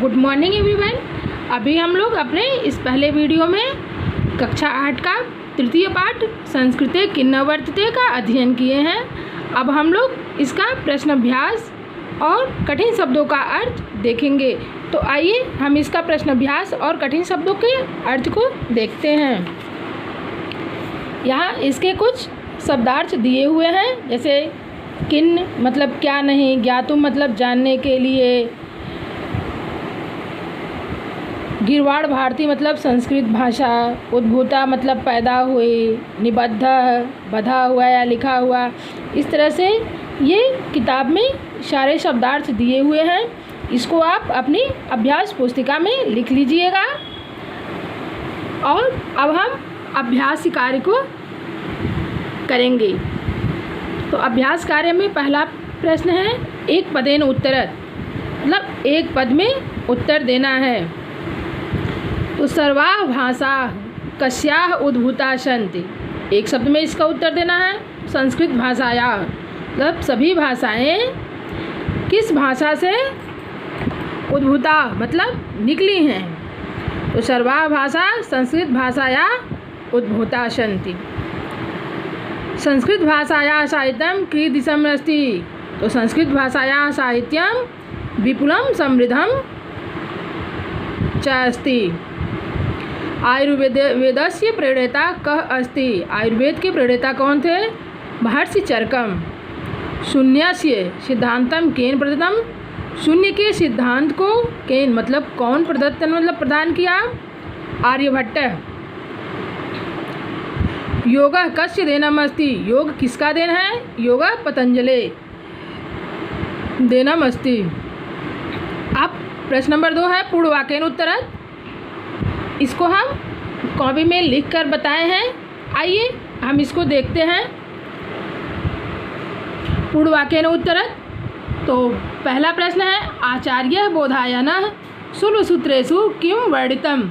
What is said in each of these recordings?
Good morning everyone. अभी हम लोग अपने इस पहले वीडियो में कक्षा 8 का तृतीय पाठ संस्कृते किन्न वर्तते का अध्ययन किए हैं। अब हम लोग इसका प्रश्न अभ्यास और कठिन शब्दों का अर्थ देखेंगे। तो आइए हम इसका प्रश्न अभ्यास और कठिन शब्दों के अर्थ को देखते हैं। यहाँ इसके कुछ शब्दार्थ दिए हुए हैं, जैसे किन्न मतलब क्या नहीं, ज्ञातुम मतलब जानने के लिए, गिरवाड़ भारती मतलब संस्कृत भाषा, उद्भूता मतलब पैदा हुई, निबद्ध बधा हुआ या लिखा हुआ। इस तरह से ये किताब में सारे शब्दार्थ दिए हुए हैं। इसको आप अपनी अभ्यास पुस्तिका में लिख लीजिएगा। और अब हम अभ्यास कार्य को करेंगे। तो अभ्यास कार्य में पहला प्रश्न है एक पदेन उत्तरत, मतलब एक पद में उत्तर देना है। तो सर्वाः भाषाः कस्याः उद्भूता सन्ति, एक शब्द में इसका उत्तर देना है। संस्कृत भाषायाः मतलब सभी भाषाएं किस भाषा से उद्भूता मतलब निकली हैं। तो सर्वाः भाषा संस्कृत भाषायाः उद्भूता सन्ति। संस्कृत भाषायाः साहित्यं कीदृशम् अस्ति, तो संस्कृत भाषायाः साहित्यं विपुलं समृद्धं च अस्ति। आयुर्वेदस्य प्रणेता कः अस्ति, आयुर्वेद के प्रणेता कौन थे? महर्षि चरकम। शून्यस्य सिद्धांतम केन प्रदत्तम, शून्य के सिद्धांत को केन मतलब कौन प्रदत्त मतलब प्रदान किया? आर्यभट्ट। योग कस्य देनम अस्ति, योग किसका देन है? योग पतंजलि देनम अस्ति। अब प्रश्न नंबर 2 है पूर्ण वाक्येन उत्तरत। इसको हम कॉपी में लिख कर बताए हैं। आइए हम इसको देखते हैं। पूर्ण वाक्येन उत्तरत। तो पहला प्रश्न है आचार्य बोधायनः शूलसूत्रेषु किं वर्णितम्,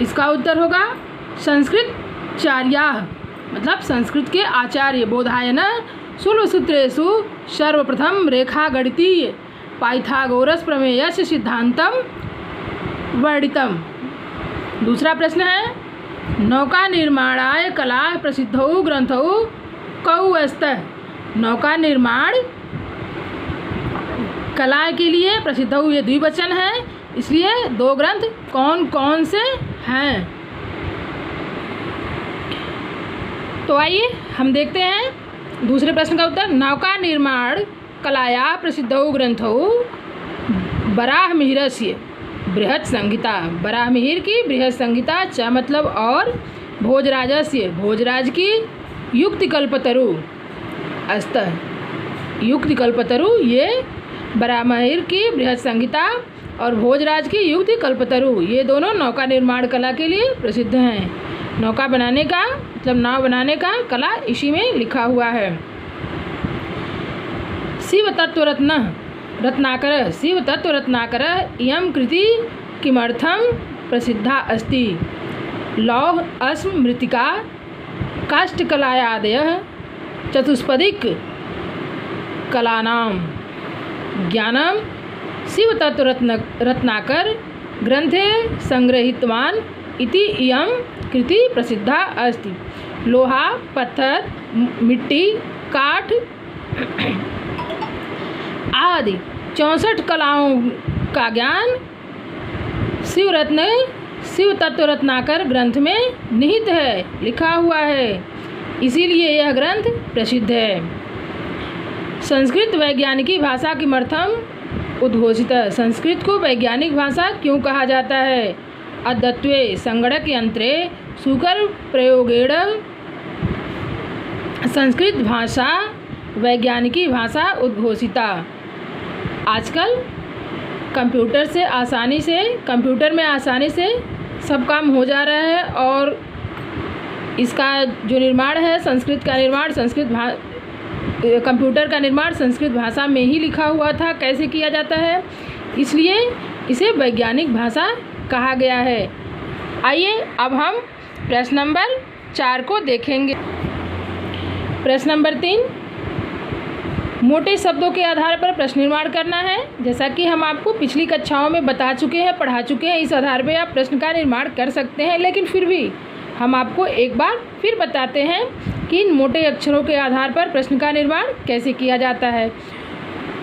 इसका उत्तर होगा संस्कृतचार्याः मतलब संस्कृत के आचार्य बोधायनः शूलसूत्रेषु सर्वप्रथम रेखा गणितीय पाइथागोरस प्रमेयस्य सिद्धांतम वर्णितम्। दूसरा प्रश्न है नौका निर्माणाय कला प्रसिद्धौ ग्रंथौ कौ स्तः, नौका निर्माण कला के लिए प्रसिद्धौ ये द्विवचन है, इसलिए 2 ग्रंथ कौन कौन से हैं। तो आइए हम देखते हैं दूसरे प्रश्न का उत्तर। नौका निर्माण कलाया प्रसिद्धौ ग्रंथौ वराहमिहिरस्य बृहत् संहिता, वराहमिहिर की बृहत् संहिता, च मतलब और, भोजराजस्य भोजराज की युक्तिकल्पतरु अस्तः, युक्तिकल्पतरु ये वराहमिहिर की बृहत् संहिता और भोजराज की युक्तिकल्पतरु ये दोनों नौका निर्माण कला के लिए प्रसिद्ध हैं। नौका बनाने का मतलब नाव बनाने का कला इसी में लिखा हुआ है। शिव तत्व रत्नाकर, शिव तत्व रत्नाकर इयं कृति किमर्थं प्रसिद्धा अस्ति। लौह अस्म मृत्तिका काष्ठकलायादयः चतुष्पदिक कलानां ज्ञानं शिव तत्व रत्नाकर ग्रंथे संग्रहीतवान् इति इयं कृति प्रसिद्धा अस्ति। लोहा पत्थर मिट्टी काठ आदि 64 कलाओं का ज्ञान शिव तत्व रत्नाकर ग्रंथ में निहित है, लिखा हुआ है, इसीलिए यह ग्रंथ प्रसिद्ध है। संस्कृत वैज्ञानिकी भाषा किमर्थम उद्घोषित, संस्कृत को वैज्ञानिक भाषा क्यों कहा जाता है? अद्यत्वे संगणक यंत्रे सुकर प्रयोगेण संस्कृत भाषा वैज्ञानिकी भाषा उद्घोषिता। आजकल कंप्यूटर में आसानी से सब काम हो जा रहा है और इसका जो निर्माण है संस्कृत का निर्माण कंप्यूटर का निर्माण संस्कृत भाषा में ही लिखा हुआ था। कैसे किया जाता है, इसलिए इसे वैज्ञानिक भाषा कहा गया है। आइए अब हम प्रश्न नंबर 4 को देखेंगे। प्रश्न नंबर 3 मोटे शब्दों के आधार पर प्रश्न निर्माण करना है। जैसा कि हम आपको पिछली कक्षाओं में बता चुके हैं, पढ़ा चुके हैं, इस आधार पर आप प्रश्न का निर्माण कर सकते हैं। लेकिन फिर भी हम आपको एक बार फिर बताते हैं कि इन मोटे अक्षरों के आधार पर प्रश्न का निर्माण कैसे किया जाता है।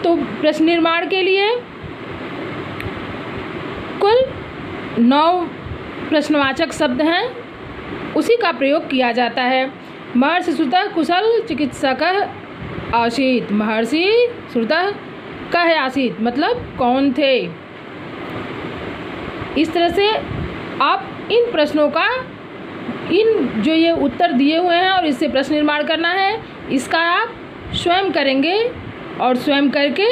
तो प्रश्न निर्माण के लिए कुल 9 प्रश्नवाचक शब्द हैं, उसी का प्रयोग किया जाता है। महर्षि श्रुतः कुशल चिकित्सकः आसीत्। महर्षि श्रुतः कह आसीत् मतलब कौन थे। इस तरह से आप इन प्रश्नों का इन जो ये उत्तर दिए हुए हैं और इससे प्रश्न निर्माण करना है, इसका आप स्वयं करेंगे और स्वयं करके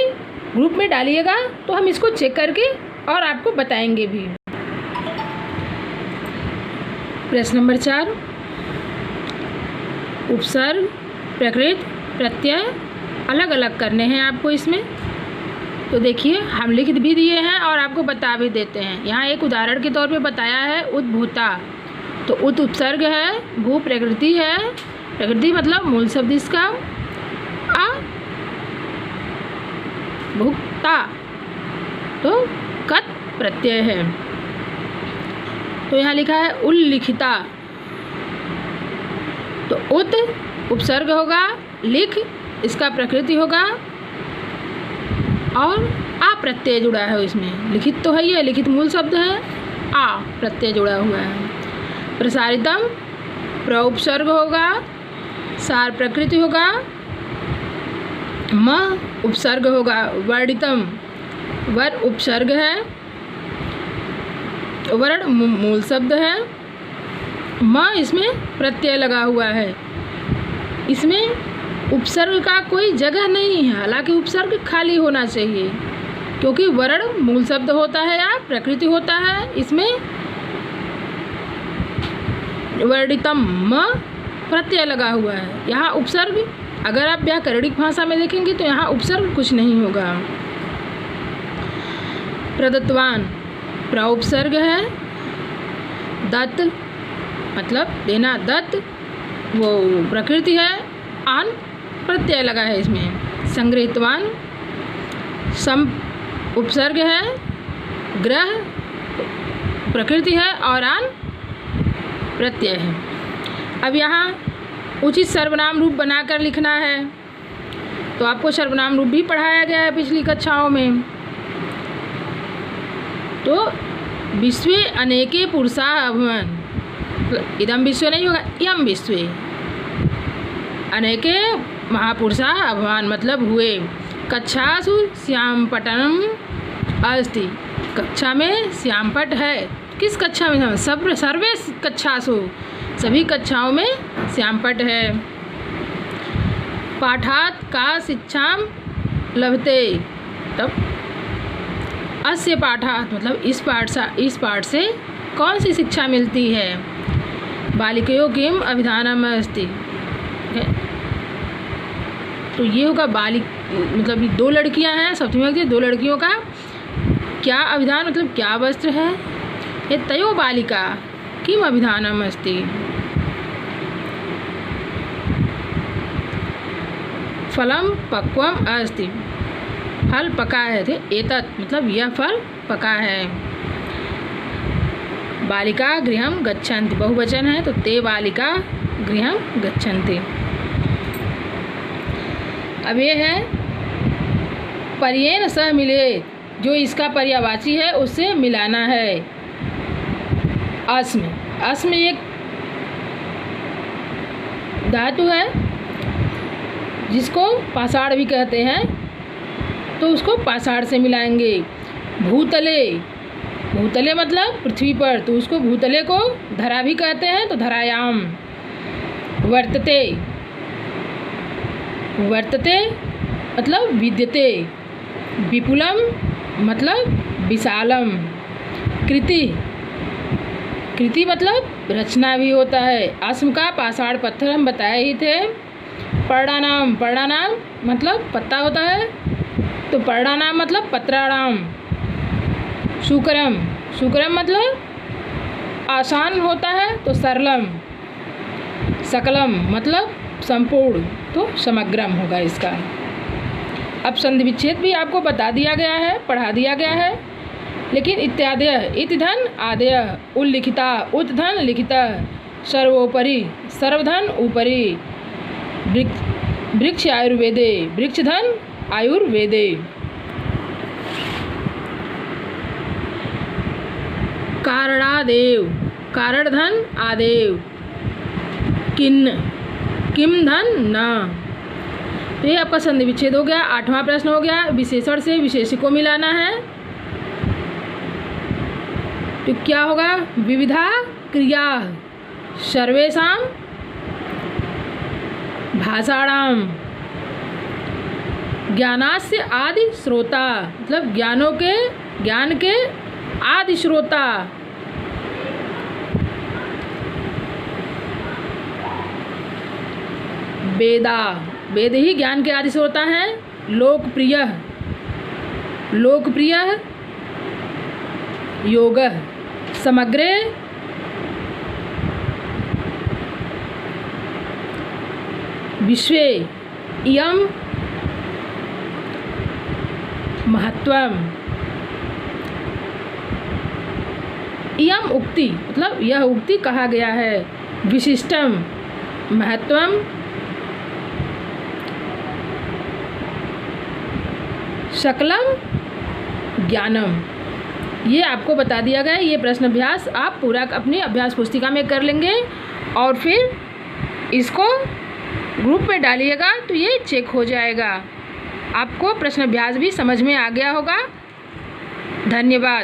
ग्रुप में डालिएगा, तो हम इसको चेक करके और आपको बताएंगे भी। प्रश्न नंबर 4, उपसर्ग प्रकृत प्रत्यय अलग अलग करने हैं आपको इसमें। तो देखिए हम लिख भी दिए हैं और आपको बता भी देते हैं। यहाँ एक उदाहरण के तौर पे बताया है उद्भूता। तो उत उपसर्ग है, भू प्रकृति है, प्रकृति मतलब मूल शब्द इसका, आ भुक्ता तो कत प्रत्यय है। तो यहाँ लिखा है उल्लिखिता। तो उत उपसर्ग होगा, लिख इसका प्रकृति होगा और आ प्रत्यय जुड़ा है इसमें। लिखित तो है ये, लिखित मूल शब्द है, आ प्रत्यय जुड़ा हुआ है। प्रसारितम प्र उपसर्ग होगा, सार प्रकृति होगा, म उपसर्ग होगा। वर्णितम वर उपसर्ग है, वर्ण मूल शब्द है, म इसमें प्रत्यय लगा हुआ है। इसमें उपसर्ग का कोई जगह नहीं है, हालांकि उपसर्ग खाली होना चाहिए क्योंकि वर्ण मूल शब्द होता है या प्रकृति होता है। इसमें वर्णितम म प्रत्यय लगा हुआ है। यहाँ उपसर्ग अगर आप व्याकरणिक भाषा में देखेंगे तो यहाँ उपसर्ग कुछ नहीं होगा। प्रदत्तवान प्र उपसर्ग है, दत्त मतलब देना, दत्त वो प्रकृति है, आन प्रत्यय लगा है इसमें। संग्रहितवान सम उपसर्ग है, ग्रह प्रकृति है और आन प्रत्यय है। अब यहाँ उचित सर्वनाम रूप बनाकर लिखना है। तो आपको सर्वनाम रूप भी पढ़ाया गया है पिछली कक्षाओं में। तो विश्वे अनेके पुरुषा अभवन, इदम विश्वे नहीं होगा, यम विश्वे अनेके महापुरुषा अभवन मतलब हुए। कक्षासु श्यामपटनम अस्ति, कक्षा में श्यामपट है। किस कक्षा में? सर्वे कक्षासु, सभी कक्षाओं में श्यामपट है। पाठात का शिक्षाम लभते, तब अस्य पाठात मतलब इस पाठ से कौन सी शिक्षा मिलती है। बालिकयों किम अभिधानम अस्ति, तो ये होगा बालिक मतलब 2 लड़कियां हैं, सप्तमी विभक्ति 2 लड़कियों का क्या अभिधान मतलब क्या वस्त्र है। ये तयो बालिका किम अभिधानम अस्ति। फलम पक्वम अस्ति, फल पका है। थे एतत् मतलब यह फल पका है। बालिका गृहम गच्छन्ति, बहुवचन है तो ते बालिका गृहम गच्छन्ति। अब ये है पर्येन सह मिले, जो इसका पर्यायवाची है उससे मिलाना है। अस्म, अस्म एक धातु है जिसको पाषाण भी कहते हैं, तो उसको पाषाण से मिलाएंगे। भूतले, भूतले मतलब पृथ्वी पर, तो उसको भूतले को धरा भी कहते हैं तो धरायाम। वर्तते, वर्तते मतलब विद्यते। विपुलम मतलब विशालम। कृति, कृति मतलब रचना भी होता है। अस्म का पाषाण पत्थर हम बताए ही थे। पर्णानाम, पर्णानाम मतलब पत्ता होता है तो पर्णानाम मतलब पत्राणाम। शुक्रम, शुक्रम मतलब आसान होता है तो सरलम। सकलम मतलब संपूर्ण तो समग्रम होगा इसका। अब संधि विच्छेद भी आपको बता दिया गया है, पढ़ा दिया गया है। लेकिन इत्यादय इतिधन आदय उल्लिखिता उत्धन लिखितः सर्वोपरि सर्वधन ऊपरी वृक्ष आयुर्वेदे वृक्षधन आयुर्वेदे। कारणादेव कारणधन आदेव किम धन न। तो ये आपका संधि विच्छेद हो गया। 8वां प्रश्न हो गया, विशेषण से विशेषण को मिलाना है। तो क्या होगा? विविधा क्रिया सर्वेषां भाषाणाम ज्ञानास्य आदि श्रोता, मतलब ज्ञान के आदि श्रोता। वेद ही ज्ञान के आदि श्रोता हैं। लोकप्रिय योग समग्रे विश्वे इयं महत्वम। इयं उक्ति मतलब यह उक्ति कहा गया है। विशिष्टम महत्वम सकलम ज्ञानम। ये आपको बता दिया गया। ये प्रश्न अभ्यास आप पूरा अपनी अभ्यास पुस्तिका में कर लेंगे और फिर इसको ग्रुप में डालिएगा तो ये चेक हो जाएगा। आपको प्रश्न अभ्यास भी समझ में आ गया होगा। धन्यवाद।